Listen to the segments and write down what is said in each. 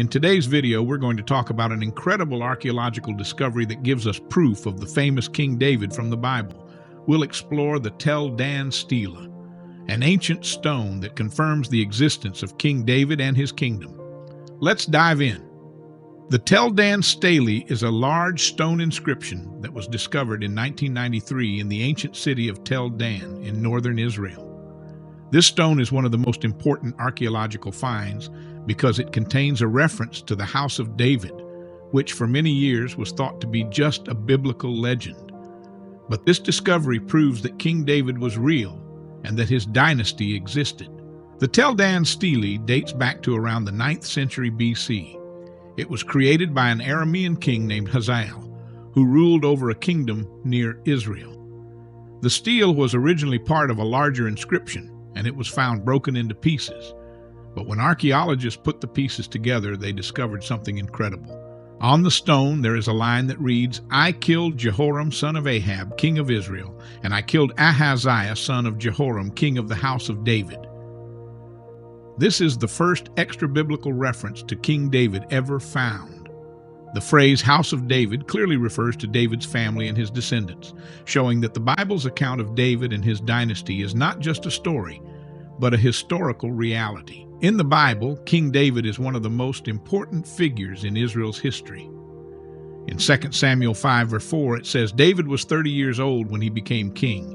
In today's video, we're going to talk about an incredible archaeological discovery that gives us proof of the famous King David from the Bible. We'll explore the Tel Dan Stele, an ancient stone that confirms the existence of King David and his kingdom. Let's dive in. The Tel Dan Stele is a large stone inscription that was discovered in 1993 in the ancient city of Tel Dan in northern Israel. This stone is one of the most important archaeological finds because it contains a reference to the house of David, which for many years was thought to be just a biblical legend. But this discovery proves that King David was real and that his dynasty existed. The Tel Dan Stele dates back to around the 9th century BC. It was created by an Aramean king named Hazael, who ruled over a kingdom near Israel. The stele was originally part of a larger inscription, and it was found broken into pieces. But when archaeologists put the pieces together, they discovered something incredible. On the stone, there is a line that reads, "I killed Jehoram, son of Ahab, king of Israel, and I killed Ahaziah, son of Jehoram, king of the house of David." This is the first extra-biblical reference to King David ever found. The phrase "house of David" clearly refers to David's family and his descendants, showing that the Bible's account of David and his dynasty is not just a story, but a historical reality. In the Bible, King David is one of the most important figures in Israel's history. In 2 Samuel 5, verse 4, it says, "David was 30 years old when he became king,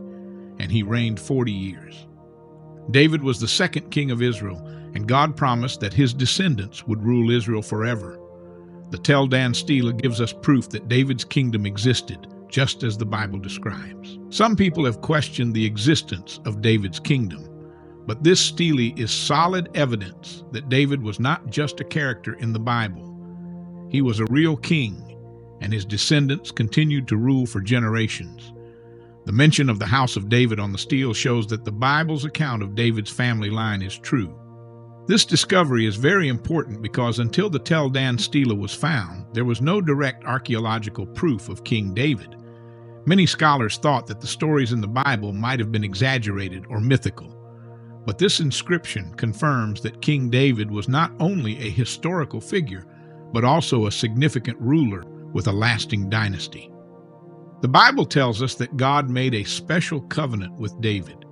and he reigned 40 years. David was the second king of Israel, and God promised that his descendants would rule Israel forever. The Tel Dan Stele gives us proof that David's kingdom existed, just as the Bible describes. Some people have questioned the existence of David's kingdom, but this stele is solid evidence that David was not just a character in the Bible. He was a real king, and his descendants continued to rule for generations. The mention of the house of David on the stele shows that the Bible's account of David's family line is true. This discovery is very important because until the Tel Dan Stele was found, there was no direct archaeological proof of King David. Many scholars thought that the stories in the Bible might have been exaggerated or mythical. But this inscription confirms that King David was not only a historical figure, but also a significant ruler with a lasting dynasty. The Bible tells us that God made a special covenant with David.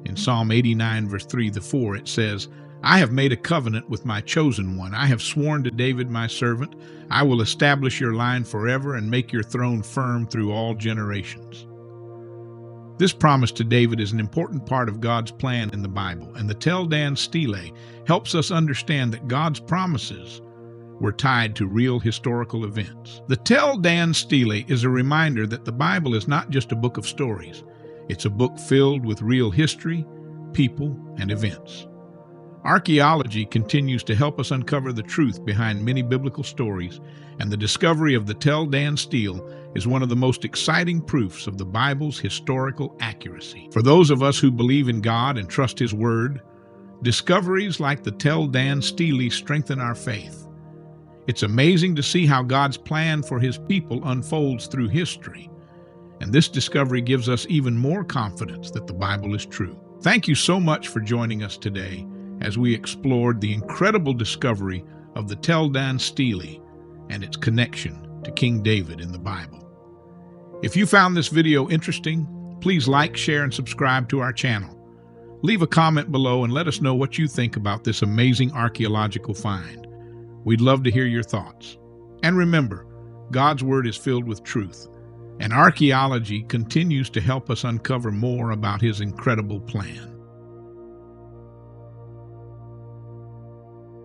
In Psalm 89, verse 3-4, it says, "I have made a covenant with my chosen one. I have sworn to David my servant, I will establish your line forever and make your throne firm through all generations." This promise to David is an important part of God's plan in the Bible, and the Tel Dan Stele helps us understand that God's promises were tied to real historical events. The Tel Dan Stele is a reminder that the Bible is not just a book of stories. It's a book filled with real history, people, and events. Archaeology continues to help us uncover the truth behind many biblical stories, and the discovery of the Tel Dan Stele is one of the most exciting proofs of the Bible's historical accuracy. For those of us who believe in God and trust His Word, discoveries like the Tel Dan Stele strengthen our faith. It's amazing to see how God's plan for His people unfolds through history, and this discovery gives us even more confidence that the Bible is true. Thank you so much for joining us today as we explored the incredible discovery of the Tel Dan Stele and its connection to King David in the Bible. If you found this video interesting, please like, share, and subscribe to our channel. Leave a comment below and let us know what you think about this amazing archaeological find. We'd love to hear your thoughts. And remember, God's Word is filled with truth, and archaeology continues to help us uncover more about His incredible plan.